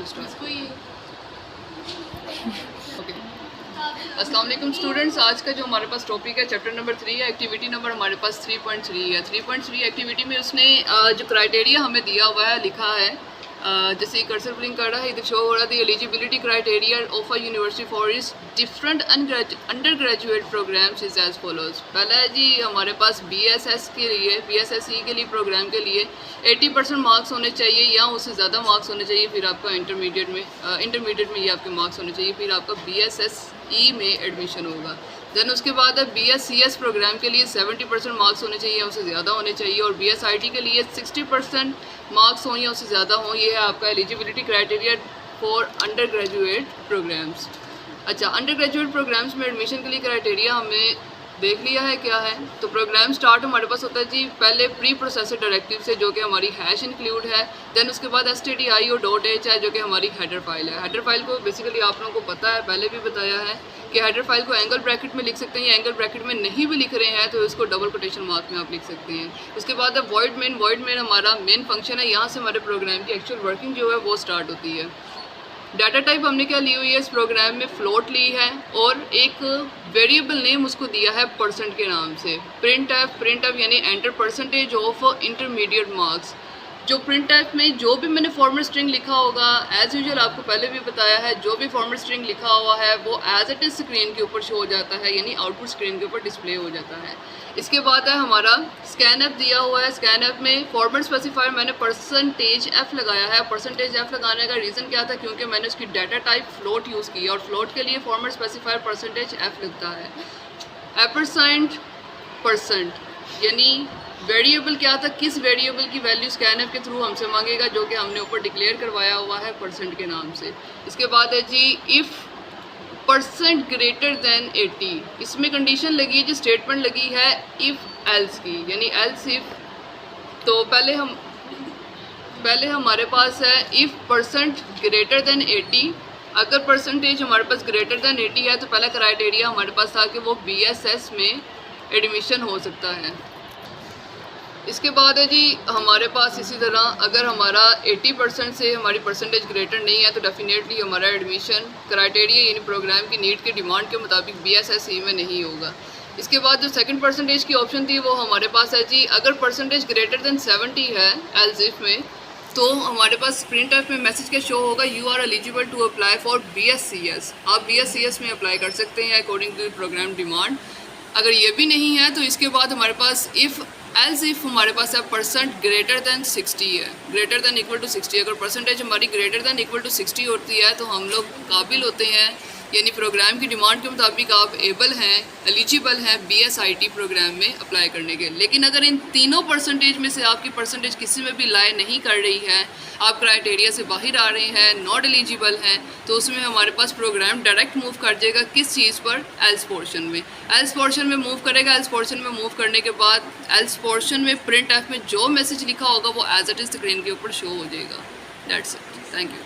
Start. Okay, अस्सलाम वालेकुम students. आज का जो हमारे पास टॉपिक है चैप्टर नंबर 3 है। एक्टिविटी नंबर हमारे पास 3.3 है। 3.3 एक्टिविटी में उसने जो क्राइटेरिया हमें दिया हुआ है लिखा है, जैसे कर्सर ब्लिंक कर रहा है, इधर शो हो रहा है eligibility criteria of a university for is different undergraduate programs is as follows. पहला है जी हमारे पास BSS के लिए, BSSE के लिए प्रोग्राम के लिए 80% मार्क्स होने चाहिए या उससे ज़्यादा मार्क्स होने चाहिए। फिर आपका इंटरमीडिएट में ये आपके मार्क्स होने चाहिए। फिर आपका BSSE में एडमिशन होगा। देन उसके बाद है BScs प्रोग्राम के लिए 70% मार्क्स होने चाहिए, उससे ज़्यादा होने चाहिए। और BSIT के लिए 60% मार्क्स हों या उससे ज़्यादा हों। ये है आपका eligibility criteria for undergraduate programmes. अच्छा, अंडर ग्रेजुएट प्रोग्राम्स में एडमिशन के लिए क्राइटेरिया हमने देख लिया है क्या है। तो प्रोग्राम स्टार्ट हमारे पास होता है जी पहले प्री प्रोसेसर डायरेक्टिव से, जो कि हमारी हैश इंक्लूड है। देन उसके बाद STDI और .h है, जो कि हमारी हेडर फाइल है। हेडर फाइल को बेसिकली आप लोगों को पता है, पहले भी बताया है कि हेडर फाइल को एंगल ब्रैकेट में लिख सकते हैं या एंगल ब्रैकेट में नहीं भी लिख रहे हैं तो इसको डबल कोटेशन मार्क में आप लिख सकते हैं। उसके बाद है वॉइड मेन। वॉइड मेन हमारा मेन फंक्शन है, यहाँ से हमारे प्रोग्राम की एक्चुअल वर्किंग जो है वो स्टार्ट होती है। डाटा टाइप हमने क्या ली हुई है इस प्रोग्राम में, फ्लोट ली है और एक वेरिएबल नेम उसको दिया है परसेंट के नाम से। प्रिंट एफ यानी enter percentage of intermediate marks. जो प्रिंट एफ में जो भी मैंने फॉर्मेट स्ट्रिंग लिखा होगा, एज यूजुअल आपको पहले भी बताया है, जो भी फॉर्मेट स्ट्रिंग लिखा हुआ है वो एज इट इज स्क्रीन के ऊपर शो हो जाता है, यानी आउटपुट स्क्रीन के ऊपर डिस्प्ले हो जाता है। इसके बाद है हमारा स्कैन एफ दिया हुआ है। स्कैन एफ में फॉर्मेट स्पेसिफायर मैंने %f लगाया है। %f लगाने का रीज़न क्या था, क्योंकि मैंने उसकी डाटा टाइप फ्लोट यूज़ की और फ्लोट के लिए फॉर्मेट स्पेसिफायर %f लगता है। %, यानी वेरिएबल क्या था, किस वेरिएबल की वैल्यू स्कैन एफ के थ्रू हमसे मांगेगा, जो कि हमने ऊपर डिक्लेयर करवाया हुआ है % के नाम से। इसके बाद है जी इफ़ %greater than 80, इसमें कंडीशन लगी है, जो स्टेटमेंट लगी है इफ़ एल्स की, यानी एल्स इफ़। तो पहले हमारे पास है इफ़ %greater than 80। अगर परसेंटेज हमारे पास ग्रेटर दैन 80 है तो पहला क्राइटेरिया हमारे पास था कि वो BSS में एडमिशन हो सकता है। इसके बाद है जी हमारे पास इसी तरह अगर हमारा 80% से हमारी परसेंटेज ग्रेटर नहीं है तो डेफिनेटली हमारा एडमिशन क्राइटेरिया यानी प्रोग्राम की नीड के डिमांड के मुताबिक BSSE में नहीं होगा। इसके बाद जो सेकंड परसेंटेज की ऑप्शन थी वो हमारे पास है जी अगर परसेंटेज ग्रेटर दैन 70 है एल्स इफ में, तो हमारे पास प्रिंट एफ में मैसेज क्या शो होगा, you are eligible to apply for BScs। आप BScs में अप्लाई कर सकते हैं अकॉर्डिंग टू प्रोग्राम डिमांड। अगर ये भी नहीं है तो इसके बाद हमारे पास एल्स इफ़ हमारे पास है %greater than 60 है, ग्रेटर दैन इक्वल टू 60। अगर परसेंटेज हमारी ग्रेटर दैन इक्वल टू 60 होती है तो हम लोग काबिल होते हैं, यानी प्रोग्राम की डिमांड के मुताबिक आप एबल हैं, एलिजिबल हैं BSIT प्रोग्राम में अप्लाई करने के। लेकिन अगर इन तीनों परसेंटेज में से आपकी परसेंटेज किसी में भी लाई नहीं कर रही है, आप क्राइटेरिया से बाहर आ रहे हैं, नॉट एलिजिबल हैं, तो उसमें हमारे पास प्रोग्राम डायरेक्ट मूव कर जाएगा किस चीज़ पर, एल्स पोर्शन में। एल्स पोर्शन में मूव करेगा। एल्स पोर्शन में मूव करने के बाद एल्स पोर्शन में प्रिंट एफ में जो मैसेज लिखा होगा वो एज इट इज़ स्क्रीन के ऊपर शो हो जाएगा। That's it, thank you.